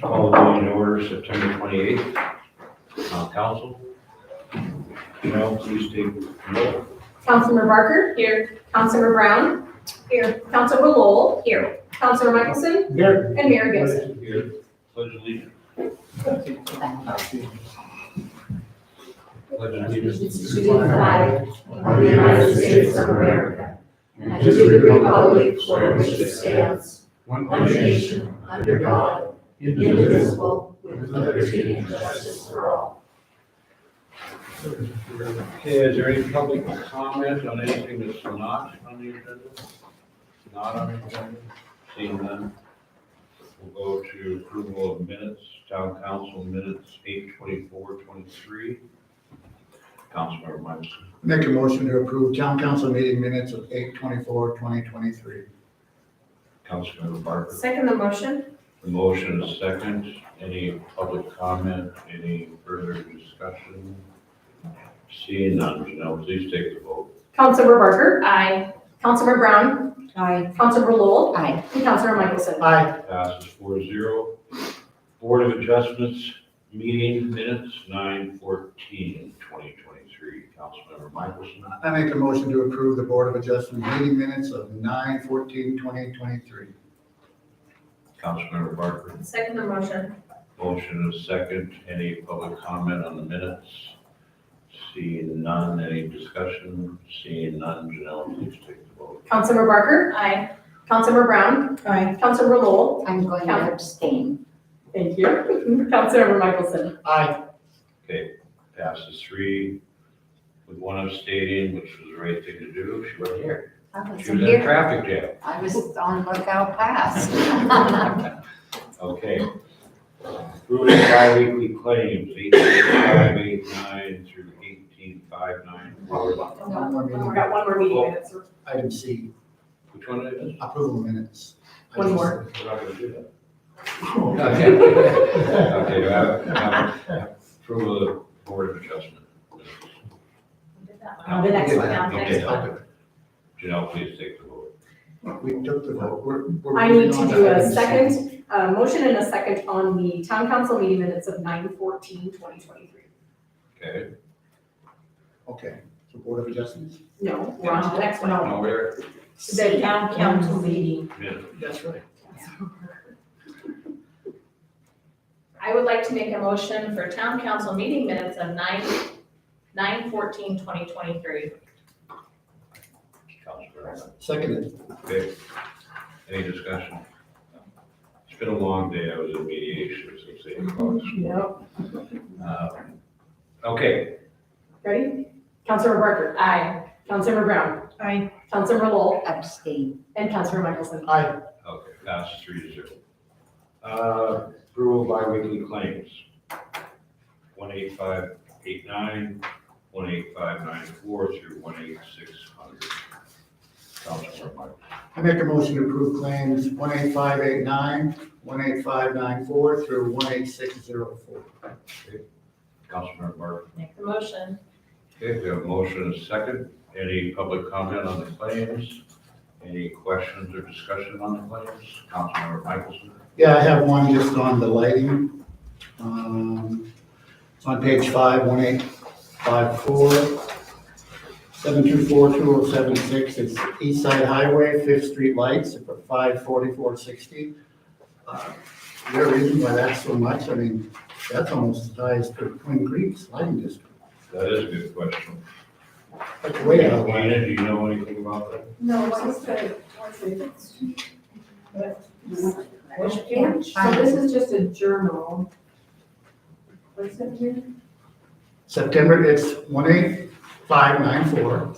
Call the meeting to order September 28th. Council, please take the vote. Councilmember Barker? Here. Councilmember Brown? Here. Councilmember Lowell? Here. Councilmember Michelson? Here. And Mayor Gibson? Here, pledge allegiance. Pledge allegiance. To the flag of the United States of America and to the republic for which it stands, one nation, under God, indivisible, with liberty and justice for all. Okay, is there any public comment on anything that's not on the agenda? Not on the agenda? Seeing none. We'll go to approval of minutes, town council minutes 8/24/23. Councilmember Michelson. Make a motion to approve town council meeting minutes of 8/24/2023. Councilmember Barker. Second the motion. The motion is second. Any public comment? Any further discussion? Seeing none, Janelle, please take the vote. Councilmember Barker? Aye. Councilmember Brown? Aye. Councilmember Lowell? Aye. And Councilmember Michelson? Aye. Passes 4-0. Board of Adjustments meeting minutes 9/14/2023. Councilmember Michelson. I make a motion to approve the Board of Adjustment meeting minutes of 9/14/2023. Councilmember Barker. Second the motion. Motion is second. Any public comment on the minutes? Seeing none. Any discussion? Seeing none, Janelle, please take the vote. Councilmember Barker? Aye. Councilmember Brown? Aye. Councilmember Lowell? I'm going to abstain. Thank you. Councilmember Michelson? Aye. Okay, passes 3 with one abstaining, which was the right thing to do. She wasn't here. I She wasn't was in a here. traffic jam. I was on lookout pass. Okay. Approving bi-weekly claims, 18,589 through 18,594. One more We meeting. got one more meeting minutes. Item C, Which one is it? approval minutes. One more. We're not gonna do that. Okay. Okay, do I have approval of the Board of Adjustment? The next one, Yeah. yeah, the Okay. next one. Janelle, please take the vote. We took the vote. We're I need moving to on do a item C. second, motion and a second on the town council meeting minutes of 9/14/2023. Okay. Okay, so Board of Adjustments? No, we're on to the next one. No, we're, The town council meeting. That's right. I would like to make a motion for town council meeting minutes of 9/14/2023. Councilmember. Seconded. Okay. Any discussion? It's been a long day. I was in mediation since 8 o'clock. Yep. Okay, Ready? Councilmember Barker? Aye. Councilmember Brown? Aye. Councilmember Lowell? Abstain. And Councilmember Michelson? Aye. okay, passes 3-0. Approval of bi-weekly claims. 18589, 18594 through 18600. Councilmember Michael. I make a motion to approve claims 18589, 18594 through 18604. Councilmember Martin. Make the motion. Okay, we have a motion and a second. Any public comment on the claims? Any questions or discussion on the claims? Councilmember Michelson. Yeah, I have one just on the lighting. It's on page 5, 1854, 724-2076. It's East Side Highway, 5th Street lights for 544.60. Is there a reason why that's so much? I mean, that's almost as high as Twin Creek's lighting district. That is a good question. That's way out of line. Gina, do you know anything about that? No, what's the? Which So page? this is just a journal. What's it here? September, it's 18594.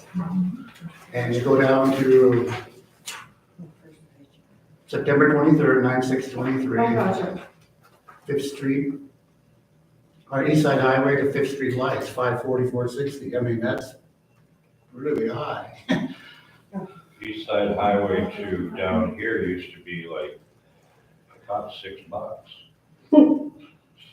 And you go down to September 23rd, 9623. Oh, gotcha. 5th Street, or East Side Highway to 5th Street lights, 544.60. I mean, that's really high. East Side Highway to down here used to be like, I thought $6.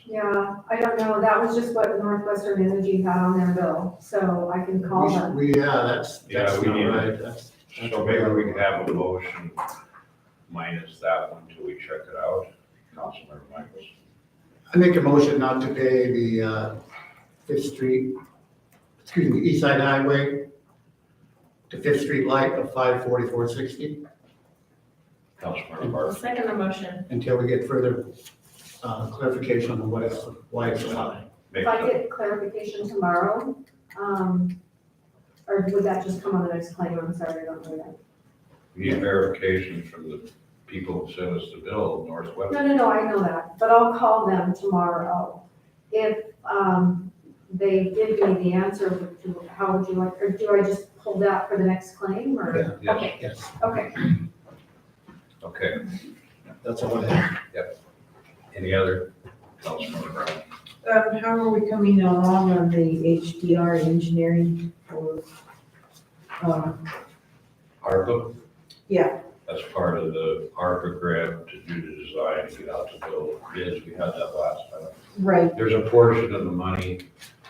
Yeah, I don't know, that was just what Northwestern Energy had on their bill, so I can call them. That's Yeah, we not need to- right. That's So maybe we can have a motion minus that one until we check it out. Councilmember Michaels. I make a motion not to pay the East Side Highway to Fifth Street light of $544.60 Councilmember I'll Barton. second the motion. until we get further clarification on why it's so high. If I get clarification tomorrow, or would that just come on the next claim? I'm sorry, I don't know that. We need verification from the people who sent us the bill, Northwest. No, I know that, but I'll call them tomorrow. If, they give me the answer, how would you like, or do I just hold out for the next claim, or? Yeah. Okay, Yes, okay. Okay, that's all I have. any other? Councilmember Brown. How are we coming along on the HDR engineering for, ARPA? Yeah. That's part of the ARPA grant to do the design, get out to build bids. We had that last time. right, There's a portion of the money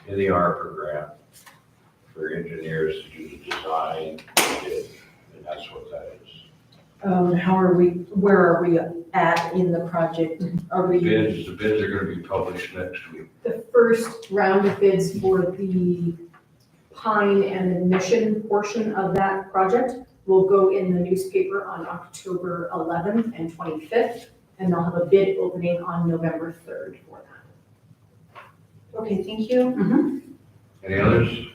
in the ARPA grant for engineers to do the design, bid, and that's what that is. where are we at in the project? Are we, The bids are gonna be published next week. The first round of bids for the Pine and the Mission portion of that project will go in the newspaper on October 11th and 25th, and they'll have a bid opening on November 3rd for that. okay, thank you. Any others?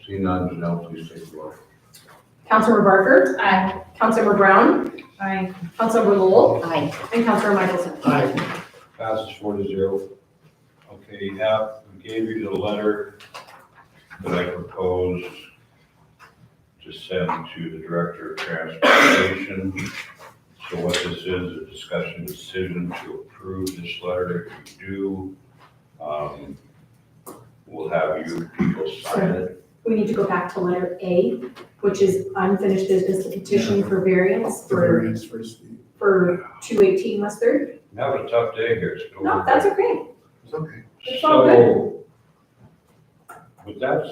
See none, Janelle, please take the roll. Councilmember Barker, Aye. Councilmember Brown, Aye. Councilmember Lowell, Aye. and Councilmember Michelson. Aye. Passes 4-0. Okay, yeah, we gave you the letter that I proposed to send to the Director of Transportation. So what this is, a discussion decision to approve this letter. If you do, we'll have you people sign it. We need to go back to letter A, which is unfinished business, the petition for variance The variance for Steve. for 218 West Third. I'm having a tough day here. so- No, that's okay. It's okay. It's all good. But that's,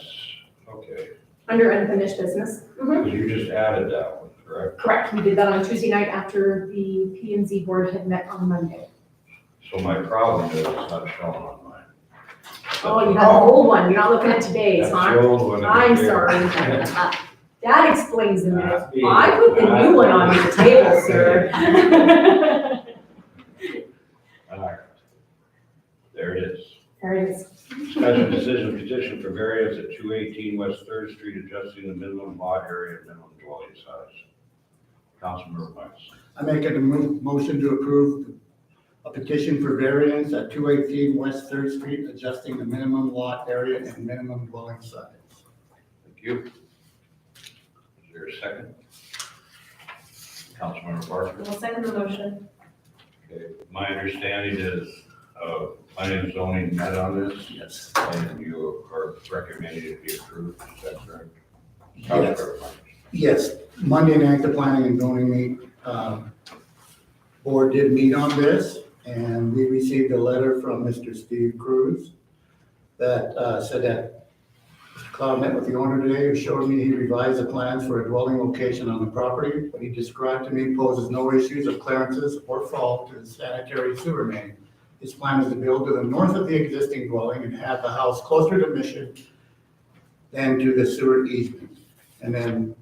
okay, Under unfinished business. because you just added that one, correct? Correct, we did that on Tuesday night after the P and Z board had met on Monday. So my problem is it's not shown on mine. Oh, you have the old one, you're not looking at today's, That's huh? the old one. I'm sorry. That explains the minutes. I put the new one on the table, sir. All right. There it is. There it is. Discussion decision petition for variance at 218 West Third Street, adjusting the minimum lot area and minimum dwelling size. Councilmember Miles. I make a motion to approve a petition for variance at 218 West Third Street, adjusting the minimum lot area and minimum dwelling size. Thank you. Is there a second? Councilmember Barker. I'll second the motion. Okay. My understanding is, planning and zoning met on this, Yes. and you are recommending it be approved, is that correct? Yes. Yes, Monday night, the planning and zoning board did meet on this, and we received a letter from Mr. Steve Cruz that said that Mr. Cloud met with the owner today, who showed me he revised the plans for a dwelling location on the property. What he described to me poses no issues of clearances or fault to the sanitary sewer main. His plan is to build to the north of the existing dwelling and have the house closer to Mission than to the sewer easement. And then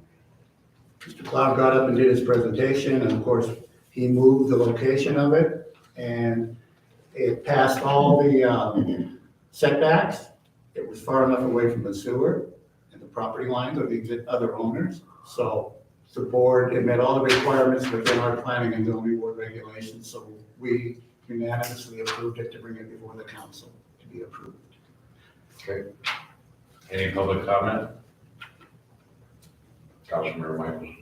Mr. Cloud got up and did his presentation, and of course, he moved the location of it, and it passed all the setbacks. It was far enough away from the sewer and the property lines of the other owners. So the board, it met all the requirements within our planning and zoning board regulations, so we unanimously approved it to bring it before the council to be approved. Okay. Any public comment? Councilmember Michaels.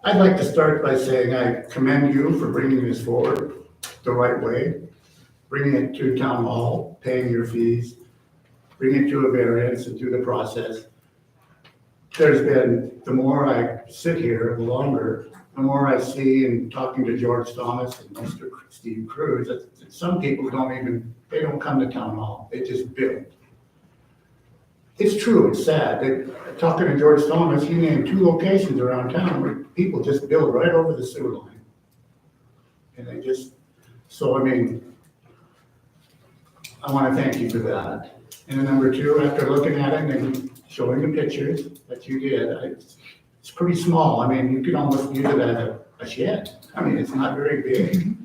I'd like to start by saying I commend you for bringing this forward the right way, bringing it to town hall, paying your fees, bringing it to a variance and through the process. There's been, the more I sit here, the longer, the more I see in talking to George Thomas and Mr. Steve Cruz, that some people they don't come to town hall, they just build. It's true, it's sad. Talking to George Thomas, he named 2 locations around town where people just build right over the sewer line. And they just, So, I mean, I want to thank you for that. And then number two, after looking at it and showing the pictures that you did, it's pretty small. I mean, you could almost use it as a shed. I mean, it's not very big.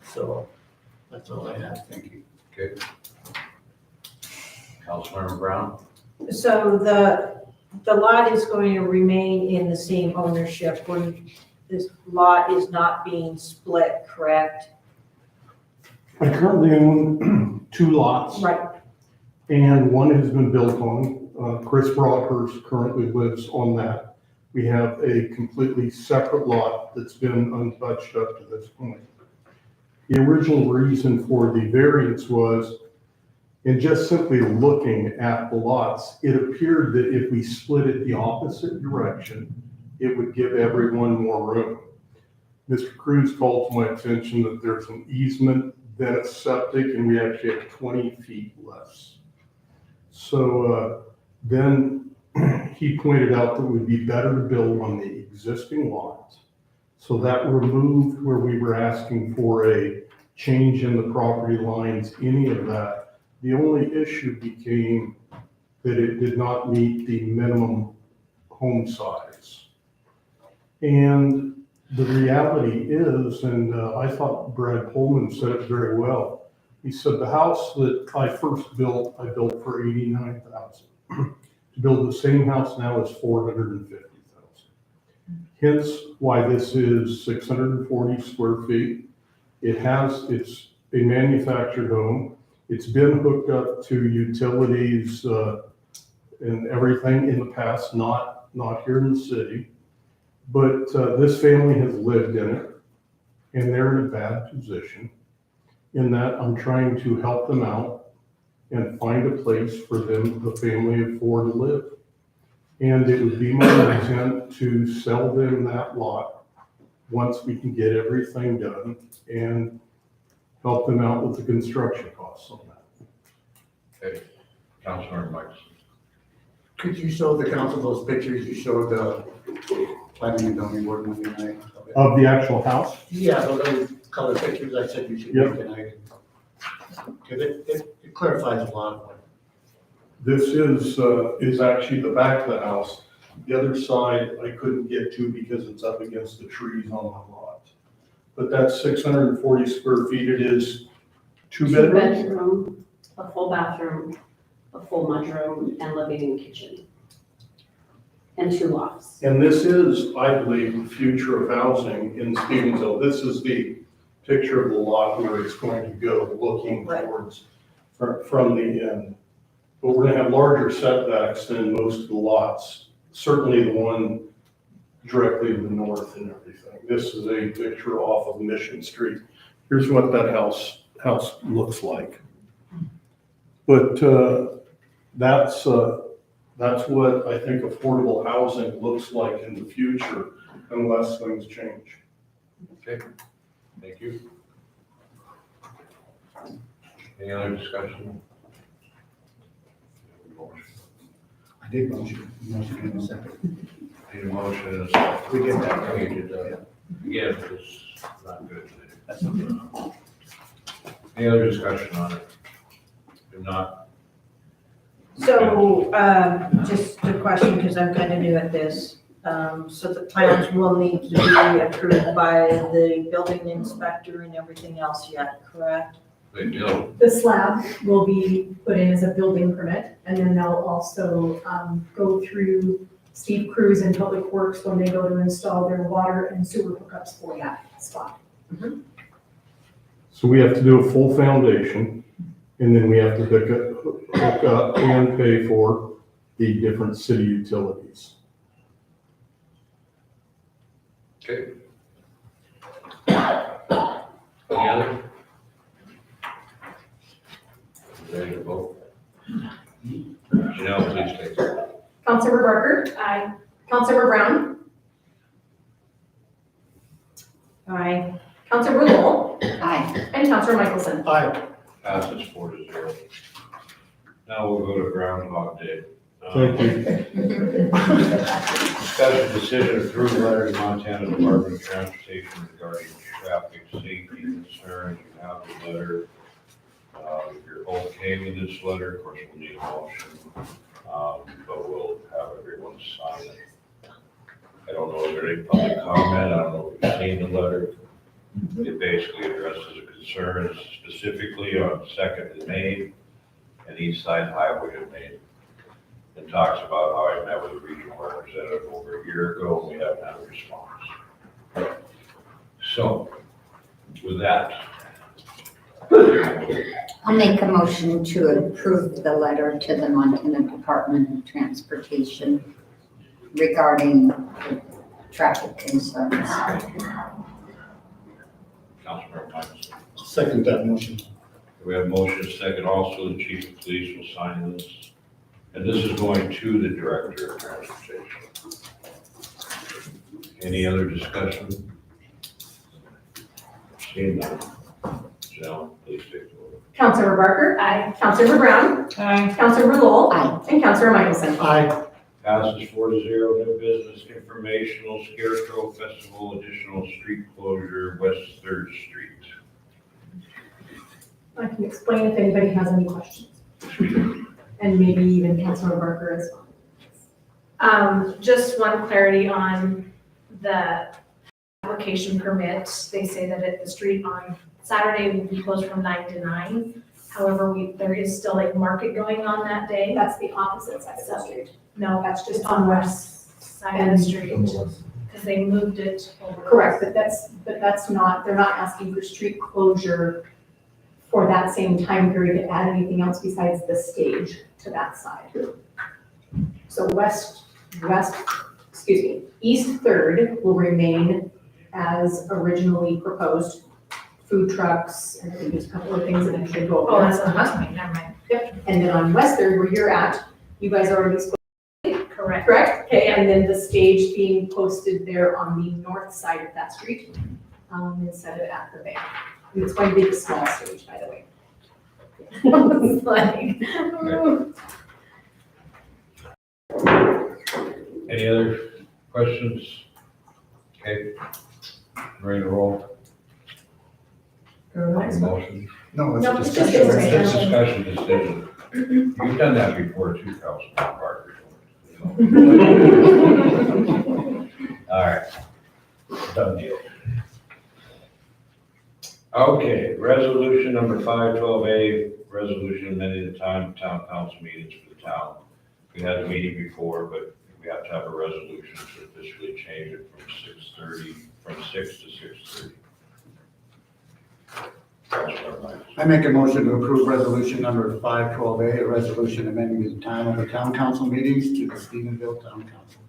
So that's all I have. Thank you. Okay. Councilmember Brown? So the lot is going to remain in the same ownership when this lot is not being split, correct? I currently own 2 lots, Right. and one has been built on. Chris Broadhurst currently lives on that. We have a completely separate lot that's been untouched up to this point. The original reason for the variance was, in just simply looking at the lots, it appeared that if we split it the opposite direction, it would give everyone more room. Mr. Cruz called to my attention that there's an easement, then a septic, and we actually have 20 feet less. So then he pointed out that it would be better to build on the existing lot. So that removed where we were asking for a change in the property lines, any of that. The only issue became that it did not meet the minimum home size. And the reality is, and I thought Brad Pullman said it very well. He said the house that I first built, I built for $89,000. To build the same house now is $450,000. Hence why this is 640 square feet. It's a manufactured home. It's been hooked up to utilities and everything in the past, not here in the city. But this family has lived in it, and they're in a bad position in that I'm trying to help them out and find a place for them, the family of 4, to live. And it would be my intent to sell them that lot once we can get everything done and help them out with the construction costs on that. Okay. Councilmember Mike? Could you show the council those pictures you showed planning and zoning board Monday night? Of the actual house? Yeah, those little color pictures I said you should do Yep. tonight. Because it clarifies a lot of it. This is actually the back of the house. The other side I couldn't get to because it's up against the trees on my lot. But that's 640 square feet. It is 2 bedrooms. Bedroom, a full bathroom, a full mudroom, and living and kitchen. And 2 lofts. And this is, I believe, the future of housing in Stevensville. This is the picture of the lot where it's going to go, looking Right. towards, from the end. But we're gonna have larger setbacks than most of the lots, certainly the one directly to the north and everything. This is a picture off of Mission Street. Here's what that house looks like. But that's what I think affordable housing looks like in the future unless things change. Okay, thank you. Any other discussion? I did motion in a second. Need a motion and a second. We did that, right? We did that. Again, it's not good today. That's okay. Any other discussion on it? If not, So, just a question, because I'm kind of new at this. So the plans will need to be approved by the building inspector and everything else yet, correct? they do. The slab will be put in as a building permit, and then they'll also go through Steve Cruz and Public Works when they go to install their water and sewer hookups for that spot. So we have to do a full foundation, and then we have to hook up and pay for the different city utilities. Okay. Any other? Ready to vote? Janelle, please take it. Councilmember Barker? Aye. Councilmember Brown? Aye. Councilmember Lowell? Aye. And Councilor Michelson? Aye. Passes 4-0. Now we'll go to Groundhog Day. Thank you. Discussion decision approve letter to Montana Department of Transportation regarding traffic safety concerns. You have the letter. If you're okay with this letter, of course, we'll need a motion, but we'll have everyone sign it. I don't know if there's any public comment. I don't know if you've seen the letter. It basically addresses the concerns specifically on Second and Main and East Side Highway in Maine. It talks about how I met with a regional representative over a year ago, and we haven't had a response. So, with that. I'll make a motion to approve the letter to the Montana Department of Transportation regarding traffic concerns. Councilmember Michaelson. Second that motion. We have motion second. Also, the chief of police will sign this. And this is going to the director of transportation. Any other discussion? Seeing none. Janelle, please take the vote. Councilmember Barker? Aye. Councilmember Brown? Aye. Councilmember Lowell? Aye. And Councilmember Michelson? Aye. Passes 4-0. New business informational scarecrow festival, additional street closure, West 3rd Street. I can explain if anybody has any questions. And maybe even Councilmember Barker as well. Just one clarity on the application permit. They say that the street on Saturday will be closed from 9 to 9. However, there is still a market going on that day. That's the opposite side of the street. No, That's just it's on the west side of the street, because they moved it over. Correct, but that's not, they're not asking for street closure for that same time period to add anything else besides the stage to that side. So East Third will remain as originally proposed. Food trucks, and I think there's a couple of things that I should go Oh, over. that's on Husky, never mind. Yep, and then on West Third, where you're at, you guys already spoke, Correct. correct? Okay, and then the stage being posted there on the north side of that street, instead of at the bank. And it's going to be the small stage, by the way. It's like, Any other questions? Okay, ready to roll? Motion. No, No, it's it's just discussion. It's discussion decision. You've done that before too, Councilman Barker. All right, done deal. Okay, resolution number 512A, resolution amending the time of town council meetings for the town. We had a meeting before, but we have to have a resolution to officially change it from 6 to 6:30. I make a motion to approve resolution number 512A, a resolution amending the time of the town council meetings to the Stephenville Town Council.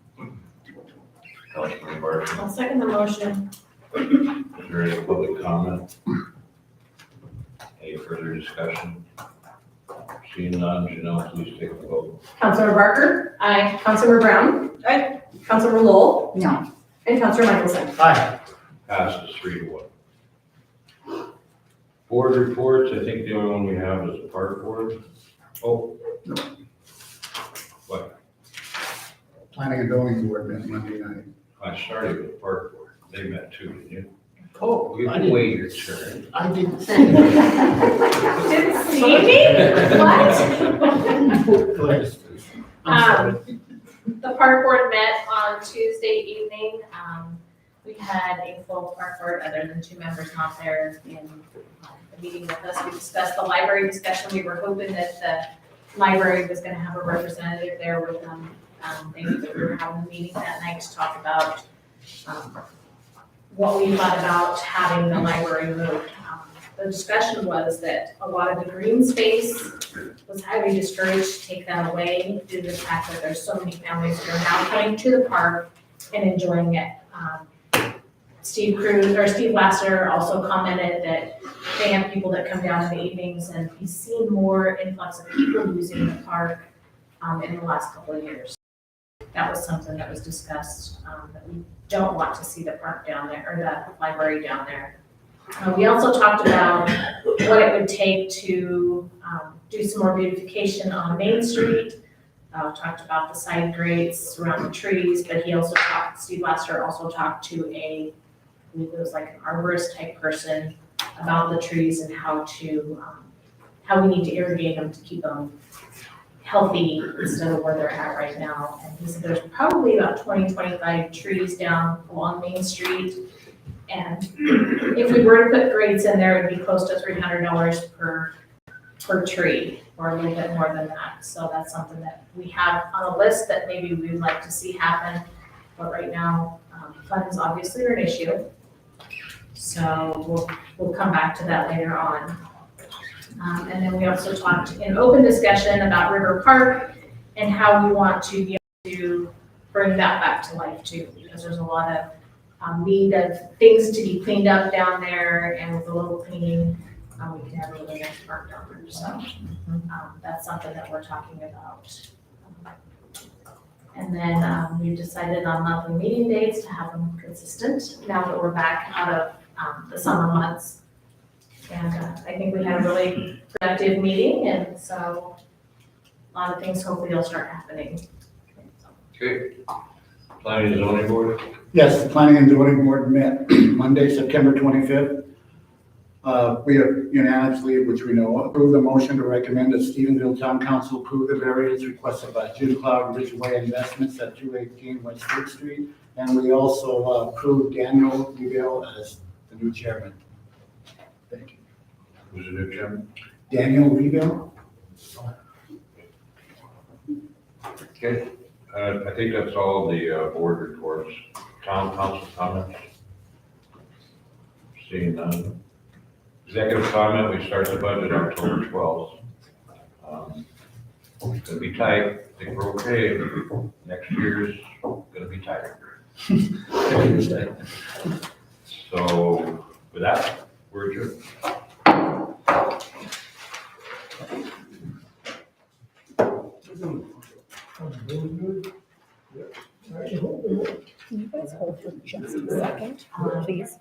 Councilman Barton, I'll second the motion. is there any public comment? Any further discussion? Seeing none, Janelle, please take the vote. Councilmember Barker? Aye. Councilmember Brown? Aye. Councilmember Lowell? No. And Councilmember Michelson? Aye. Passes 3-1. Board reports, I think the only one we have is the park board. Oh. No. What? Planning and zoning board met Monday night. I started with the park board. They met too, didn't you? Oh, You can wait your turn. I didn't say Didn't see me? What? that. I'm sorry. The park board met on Tuesday evening. We had a full park board, other than 2 members not there in the meeting with us. We discussed the library discussion. We were hoping that the library was gonna have a representative there with them. They knew that we were having a meeting that night to talk about what we thought about having the library moved. The discussion was that a lot of the green space was highly discouraged to take that away due to the fact that there's so many families that are now coming to the park and enjoying it. Steve Lasser also commented that they have people that come down in the evenings, and he's seen more influx of people using the park in the last couple of years. That was something that was discussed, that we don't want to see the park down there, or the library down there. We also talked about what it would take to do some more beautification on Main Street. talked about the side grates around the trees, but Steve Lester also talked to I believe it was like an arborist type person about the trees and how we need to irrigate them to keep them healthy instead of where they're at right now. And he said there's probably about 25 trees down along Main Street. And if we were to put grates in there, it'd be close to $300 per tree, or a little bit more than that. So that's something that we have on a list that maybe we'd like to see happen. But right now, funds obviously are an issue. So we'll come back to that later on. And then we also talked in open discussion about River Park and how we want to be able to bring that back to life too, because there's a lot of need of things to be cleaned up down there, and with a little cleaning, we can have a really nice park down there. So that's something that we're talking about. And then we decided on monthly meeting dates to have them consistent now that we're back out of the summer months. And I think we had a really productive meeting, and so a lot of things hopefully will start happening. Okay. Planning and zoning board? Yes, the planning and zoning board met Monday, September 25th. We have unanimously, which we know, approved the motion to recommend that Stephenville Town Council approve the variance requested by June Cloud Ridgeway Investments at 218 West 3rd Street. And we also approved Daniel Reville as the new chairman. Thank you. Who's the new chairman? Daniel Reville? Okay. I think that's all the board reports. Town council comments? Seeing none. Executive comment, we start the budget October 12th. It's gonna be tight. I think we're okay. Next year's gonna be tighter. So with that, we're adjourned. Can you guys hold for just a second, please?